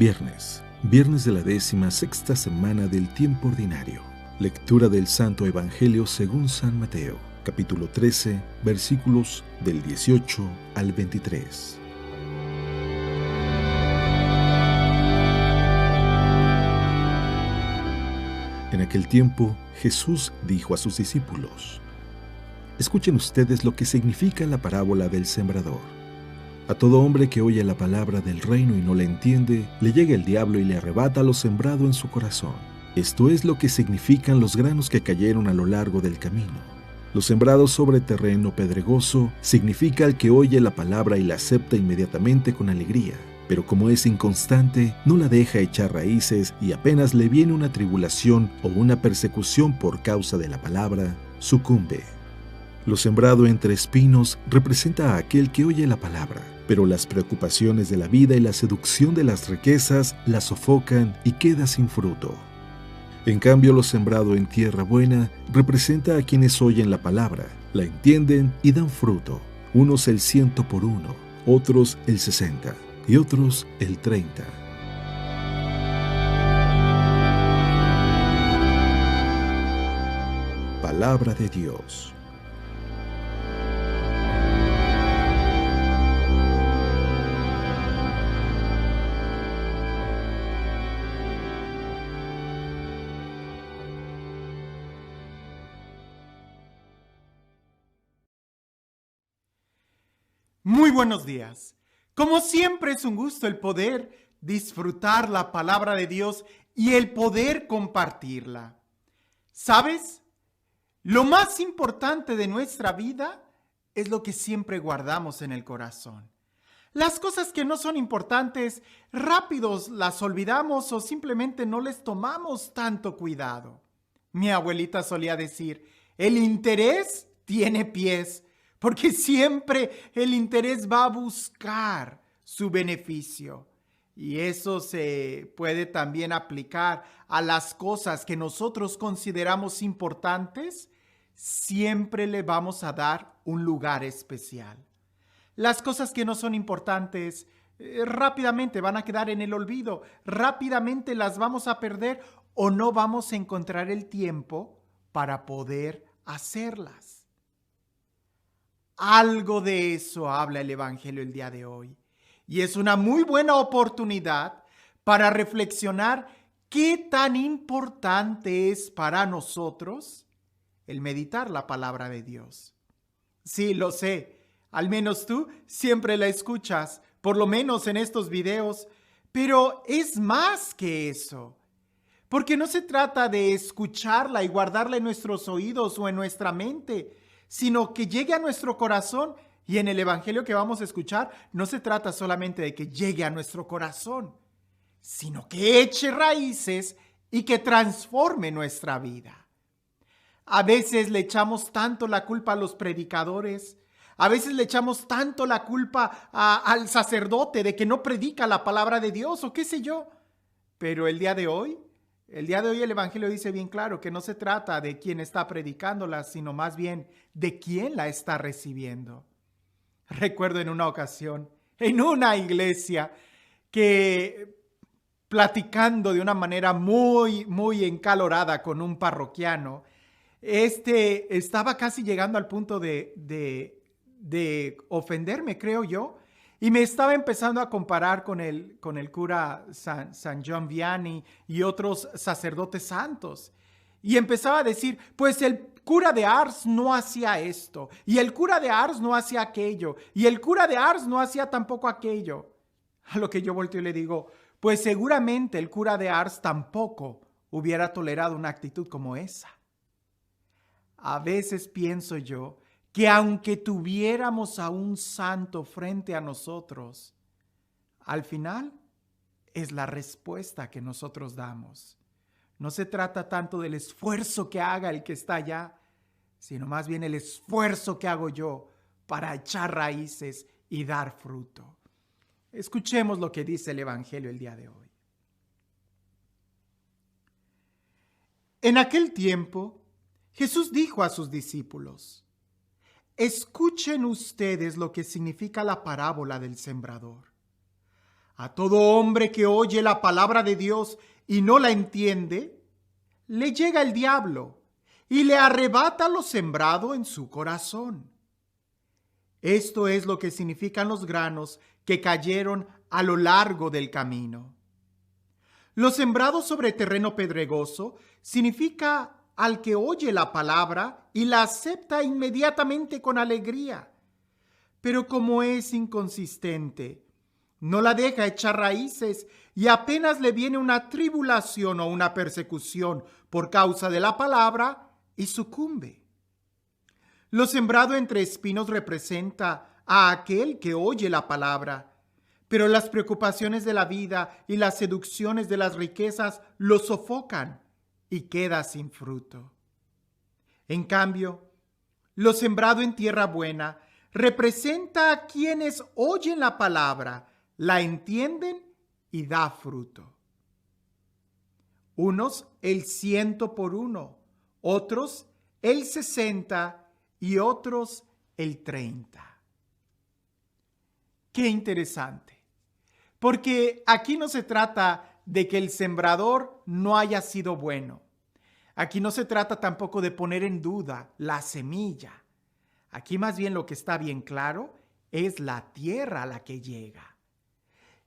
Viernes de la 16ª semana del tiempo ordinario. Lectura del Santo Evangelio según San Mateo, capítulo 13, versículos del 18 al 23. En aquel tiempo, Jesús dijo a sus discípulos: Escuchen ustedes lo que significa la parábola del sembrador. A todo hombre que oye la palabra del reino y no la entiende, le llega el diablo y le arrebata lo sembrado en su corazón. Esto es lo que significan los granos que cayeron a lo largo del camino. Los sembrados sobre terreno pedregoso significa el que oye la palabra y la acepta inmediatamente con alegría, pero como es inconstante, no la deja echar raíces y apenas le viene una tribulación o una persecución por causa de la palabra, sucumbe. Lo sembrado entre espinos representa a aquel que oye la palabra, pero las preocupaciones de la vida y la seducción de las riquezas la sofocan y queda sin fruto. En cambio, lo sembrado en tierra buena representa a quienes oyen la palabra, la entienden y dan fruto, unos el 100 por uno, otros el 60 y otros el 30. Palabra de Dios. Muy buenos días. Como siempre es un gusto el poder disfrutar la palabra de Dios y el poder compartirla. ¿Sabes? Lo más importante de nuestra vida es lo que siempre guardamos en el corazón. Las cosas que no son importantes, rápidos las olvidamos o simplemente no les tomamos tanto cuidado. Mi abuelita solía decir, el interés tiene pies, porque siempre el interés va a buscar su beneficio. Y eso se puede también aplicar a las cosas que nosotros consideramos importantes. Siempre le vamos a dar un lugar especial. Las cosas que no son importantes rápidamente van a quedar en el olvido, rápidamente las vamos a perder o no vamos a encontrar el tiempo para poder hacerlas. Algo de eso habla el Evangelio el día de hoy. Y es una muy buena oportunidad para reflexionar qué tan importante es para nosotros el meditar la palabra de Dios. Sí, lo sé. Al menos tú siempre la escuchas, por lo menos en estos videos. Pero es más que eso. Porque no se trata de escucharla y guardarla en nuestros oídos o en nuestra mente, sino que llegue a nuestro corazón. Y en el Evangelio que vamos a escuchar, no se trata solamente de que llegue a nuestro corazón, sino que eche raíces y que transforme nuestra vida. A veces le echamos tanto la culpa a los predicadores, a veces le echamos tanto la culpa al sacerdote de que no predica la palabra de Dios o qué sé yo. Pero el día de hoy el Evangelio dice bien claro que no se trata de quién está predicándola, sino más bien de quién la está recibiendo. Recuerdo en una ocasión, en una iglesia, que platicando de una manera muy, muy encalorada con un parroquiano, estaba casi llegando al punto de ofenderme, creo yo, y me estaba empezando a comparar con el cura San John Vianney y otros sacerdotes santos. Y empezaba a decir, pues el cura de Ars no hacía esto, y el cura de Ars no hacía aquello, y el cura de Ars no hacía tampoco aquello. A lo que yo volteo y le digo, pues seguramente el cura de Ars tampoco hubiera tolerado una actitud como esa. A veces pienso yo que aunque tuviéramos a un santo frente a nosotros, al final es la respuesta que nosotros damos. No se trata tanto del esfuerzo que haga el que está allá, sino más bien el esfuerzo que hago yo para echar raíces y dar fruto. Escuchemos lo que dice el Evangelio el día de hoy. En aquel tiempo, Jesús dijo a sus discípulos: escuchen ustedes lo que significa la parábola del sembrador. A todo hombre que oye la palabra de Dios y no la entiende, le llega el diablo y le arrebata lo sembrado en su corazón. Esto es lo que significan los granos que cayeron a lo largo del camino. Lo sembrado sobre terreno pedregoso significa al que oye la palabra y la acepta inmediatamente con alegría. Pero como es inconsistente, no la deja echar raíces y apenas le viene una tribulación o una persecución por causa de la palabra y sucumbe. Lo sembrado entre espinos representa a aquel que oye la palabra, pero las preocupaciones de la vida y las seducciones de las riquezas lo sofocan y queda sin fruto. En cambio, lo sembrado en tierra buena representa a quienes oyen la palabra, la entienden y da fruto. Unos el 100 por uno, otros el 60 y otros el 30. Qué interesante, porque aquí no se trata de que el sembrador no haya sido bueno. Aquí no se trata tampoco de poner en duda la semilla. Aquí más bien lo que está bien claro es la tierra a la que llega.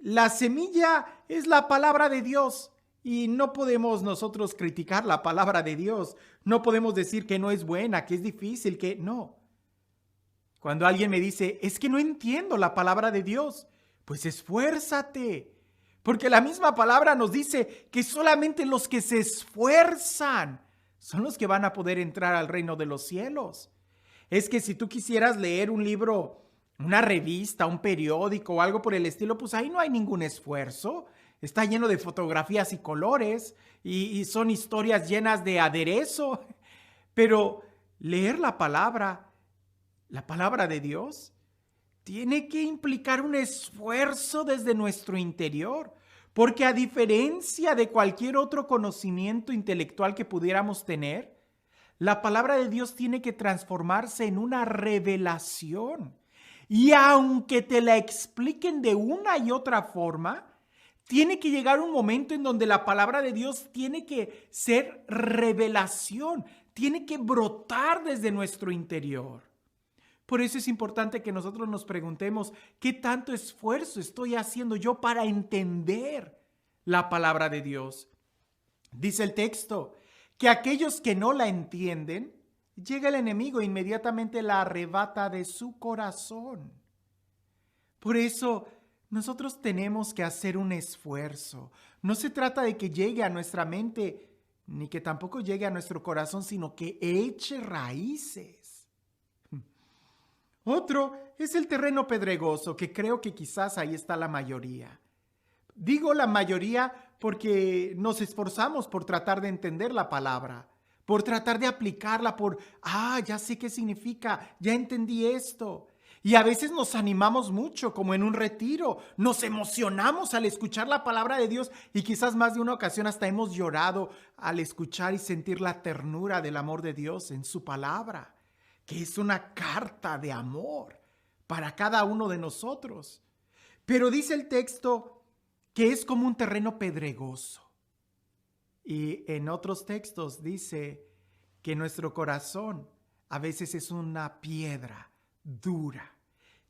La semilla es la palabra de Dios y no podemos nosotros criticar la palabra de Dios. No podemos decir que no es buena, que es difícil, que no. Cuando alguien me dice, es que no entiendo la palabra de Dios, pues esfuérzate. Porque la misma palabra nos dice que solamente los que se esfuerzan son los que van a poder entrar al reino de los cielos. Es que si tú quisieras leer un libro, una revista, un periódico o algo por el estilo, pues ahí no hay ningún esfuerzo. Está lleno de fotografías y colores y son historias llenas de aderezo. Pero leer la palabra de Dios, tiene que implicar un esfuerzo desde nuestro interior, porque a diferencia de cualquier otro conocimiento intelectual que pudiéramos tener, la palabra de Dios tiene que transformarse en una revelación. Y aunque te la expliquen de una y otra forma, tiene que llegar un momento en donde la palabra de Dios tiene que ser revelación, tiene que brotar desde nuestro interior. Por eso es importante que nosotros nos preguntemos, ¿qué tanto esfuerzo estoy haciendo yo para entender la palabra de Dios? Dice el texto que aquellos que no la entienden, llega el enemigo e inmediatamente la arrebata de su corazón. Por eso nosotros tenemos que hacer un esfuerzo. No se trata de que llegue a nuestra mente, ni que tampoco llegue a nuestro corazón, sino que eche raíces. Otro es el terreno pedregoso, que creo que quizás ahí está la mayoría. Digo la mayoría porque nos esforzamos por tratar de entender la palabra, por tratar de aplicarla, ya sé qué significa, ya entendí esto. Y a veces nos animamos mucho, como en un retiro, nos emocionamos al escuchar la palabra de Dios y quizás más de una ocasión hasta hemos llorado al escuchar y sentir la ternura del amor de Dios en su palabra, que es una carta de amor para cada uno de nosotros. Pero dice el texto que es como un terreno pedregoso. Y en otros textos dice que nuestro corazón a veces es una piedra dura.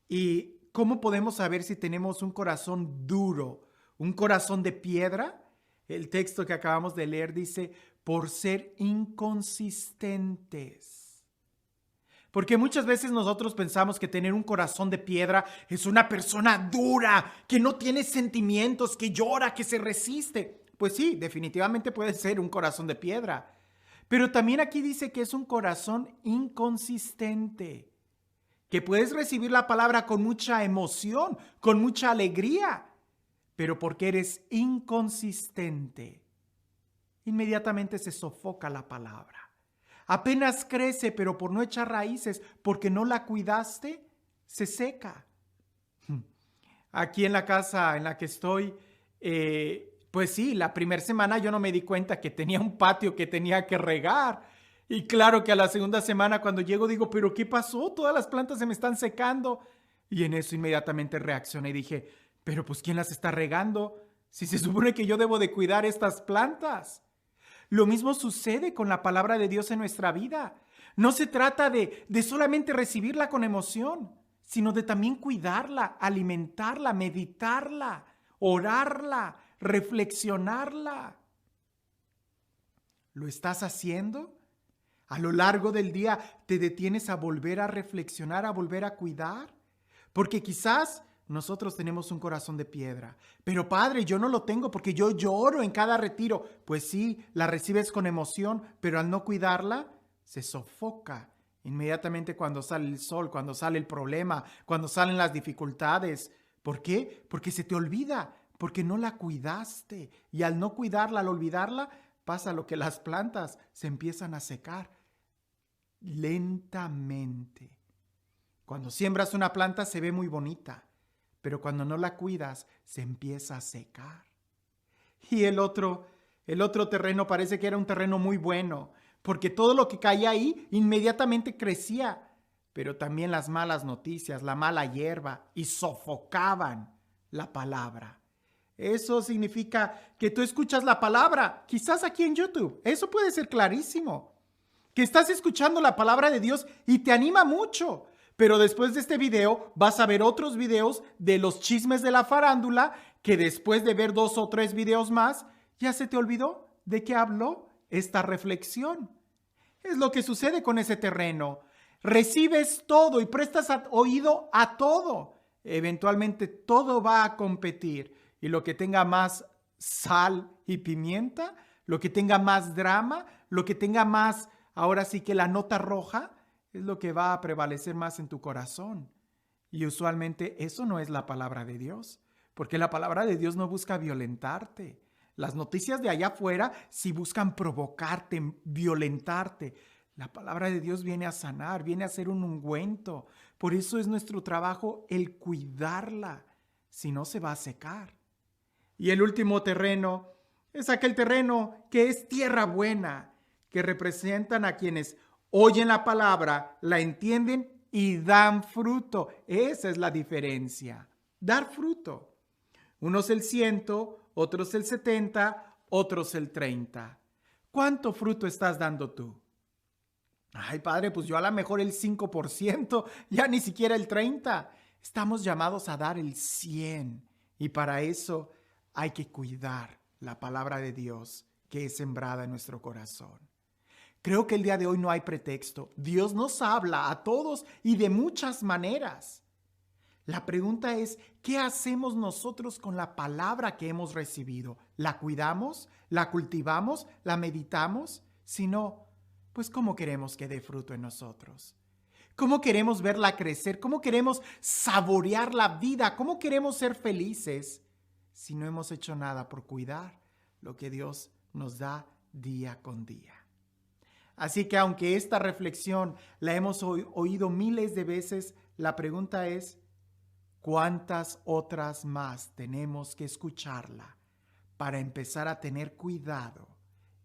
¿Y cómo podemos saber si tenemos un corazón duro, un corazón de piedra? El texto que acabamos de leer dice, por ser inconsistentes. Porque muchas veces nosotros pensamos que tener un corazón de piedra es una persona dura, que no tiene sentimientos, que llora, que se resiste. Pues sí, definitivamente puede ser un corazón de piedra. Pero también aquí dice que es un corazón inconsistente, que puedes recibir la palabra con mucha emoción, con mucha alegría, pero porque eres inconsistente, inmediatamente se sofoca la palabra. Apenas crece, pero por no echar raíces, porque no la cuidaste, se seca. Aquí en la casa en la que estoy, pues sí, la primera semana yo no me di cuenta que tenía un patio que tenía que regar. Y claro que a la segunda semana cuando llego digo, ¿pero qué pasó? Todas las plantas se me están secando. Y en eso inmediatamente reaccioné y dije, Pero pues ¿quién las está regando? Si se supone que yo debo de cuidar estas plantas. Lo mismo sucede con la palabra de Dios en nuestra vida. No se trata de solamente recibirla con emoción, sino de también cuidarla, alimentarla, meditarla, orarla, reflexionarla. ¿Lo estás haciendo? A lo largo del día te detienes a volver a reflexionar, a volver a cuidar. Porque quizás nosotros tenemos un corazón de piedra. Pero padre, yo no lo tengo porque yo lloro en cada retiro. Pues sí, la recibes con emoción, pero al no cuidarla, se sofoca inmediatamente cuando sale el sol, cuando sale el problema, cuando salen las dificultades. ¿Por qué? Porque se te olvida, porque no la cuidaste. Y al no cuidarla, al olvidarla, pasa lo que las plantas se empiezan a secar lentamente. Cuando siembras una planta se ve muy bonita, pero cuando no la cuidas se empieza a secar. Y el otro terreno parece que era un terreno muy bueno, porque todo lo que caía ahí inmediatamente crecía, pero también las malas noticias, la mala hierba, y sofocaban la palabra. Eso significa que tú escuchas la palabra, quizás aquí en YouTube. Eso puede ser clarísimo. Que estás escuchando la palabra de Dios y te anima mucho. Pero después de este video vas a ver otros videos de los chismes de la farándula que después de ver 2 o 3 videos más, ya se te olvidó de qué habló esta reflexión. Es lo que sucede con ese terreno. Recibes todo y prestas oído a todo. Eventualmente todo va a competir. Y lo que tenga más sal y pimienta, lo que tenga más drama, lo que tenga más, ahora sí que la nota roja, es lo que va a prevalecer más en tu corazón. Y usualmente eso no es la palabra de Dios, porque la palabra de Dios no busca violentarte. Las noticias de allá afuera sí buscan provocarte, violentarte. La palabra de Dios viene a sanar, viene a ser un ungüento. Por eso es nuestro trabajo el cuidarla, si no se va a secar. Y el último terreno es aquel terreno que es tierra buena, que representan a quienes oyen la palabra, la entienden y dan fruto. Esa es la diferencia, dar fruto. Unos el 100, otros el 70, otros el 30. ¿Cuánto fruto estás dando tú? Ay, padre, pues yo a lo mejor el 5%, ya ni siquiera el 30%. Estamos llamados a dar el 100%. Y para eso hay que cuidar la palabra de Dios que es sembrada en nuestro corazón. Creo que el día de hoy no hay pretexto. Dios nos habla a todos y de muchas maneras. La pregunta es, ¿qué hacemos nosotros con la palabra que hemos recibido? ¿La cuidamos? ¿La cultivamos? ¿La meditamos? Si no, pues ¿cómo queremos que dé fruto en nosotros? ¿Cómo queremos verla crecer? ¿Cómo queremos saborear la vida? ¿Cómo queremos ser felices si no hemos hecho nada por cuidar lo que Dios nos da día con día? Así que aunque esta reflexión la hemos oído miles de veces, la pregunta es, ¿cuántas otras más tenemos que escucharla para empezar a tener cuidado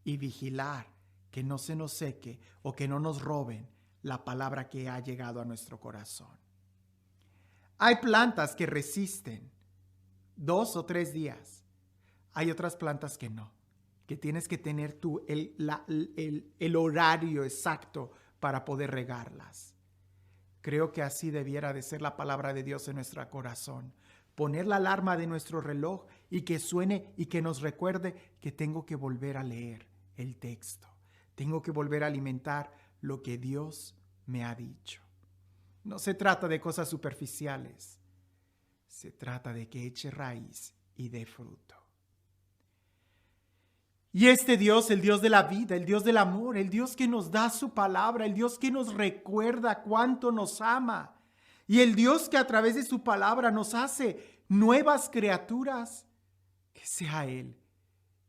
y vigilar que no se nos seque o que no nos roben la palabra que ha llegado a nuestro corazón? Hay plantas que resisten 2 o 3 días. Hay otras plantas que no, que tienes que tener tú el horario exacto para poder regarlas. Creo que así debiera de ser la palabra de Dios en nuestro corazón. Poner la alarma de nuestro reloj y que suene y que nos recuerde que tengo que volver a leer el texto. Tengo que volver a alimentar lo que Dios me ha dicho. No se trata de cosas superficiales. Se trata de que eche raíz y dé fruto. Y este Dios, el Dios de la vida, el Dios del amor, el Dios que nos da su palabra, el Dios que nos recuerda cuánto nos ama, y el Dios que a través de su palabra nos hace nuevas criaturas, que sea Él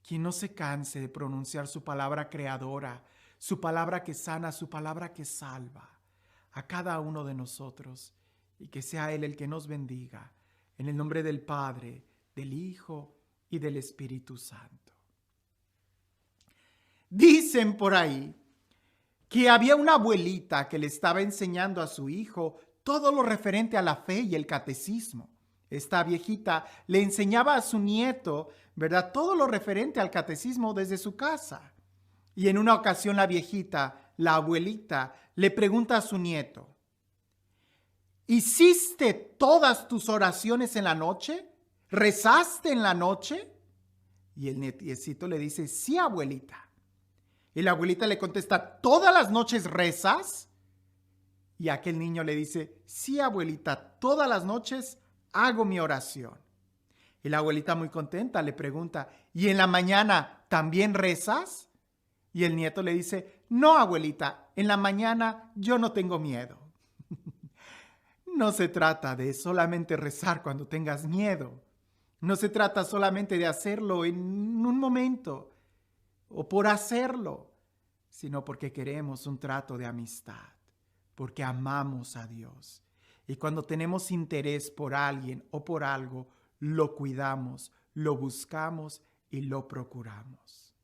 quien no se canse de pronunciar su palabra creadora, su palabra que sana, su palabra que salva a cada uno de nosotros, y que sea Él el que nos bendiga, en el nombre del Padre, del Hijo y del Espíritu Santo. Dicen por ahí que había una abuelita que le estaba enseñando a su hijo todo lo referente a la fe y el catecismo. Esta viejita le enseñaba a su nieto, ¿verdad?, todo lo referente al catecismo desde su casa. Y en una ocasión la viejita, la abuelita, le pregunta a su nieto: ¿hiciste todas tus oraciones en la noche? ¿Rezaste en la noche? Y el nietecito le dice: sí, abuelita. Y la abuelita le contesta: ¿todas las noches rezas? Y aquel niño le dice: sí, abuelita, todas las noches hago mi oración. Y la abuelita, muy contenta, le pregunta: ¿y en la mañana también rezas? Y el nieto le dice: no, abuelita, en la mañana yo no tengo miedo. No se trata de solamente rezar cuando tengas miedo. No se trata solamente de hacerlo en un momento o por hacerlo, sino porque queremos un trato de amistad, porque amamos a Dios. Y cuando tenemos interés por alguien o por algo, lo cuidamos, lo buscamos y lo procuramos.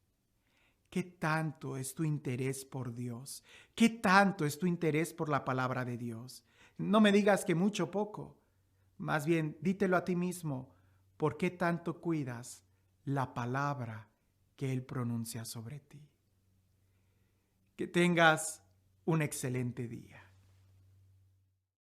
¿Qué tanto es tu interés por Dios? ¿Qué tanto es tu interés por la palabra de Dios? No me digas que mucho o poco. Más bien, dítelo a ti mismo. ¿Por qué tanto cuidas la palabra que Él pronuncia sobre ti? Que tengas un excelente día.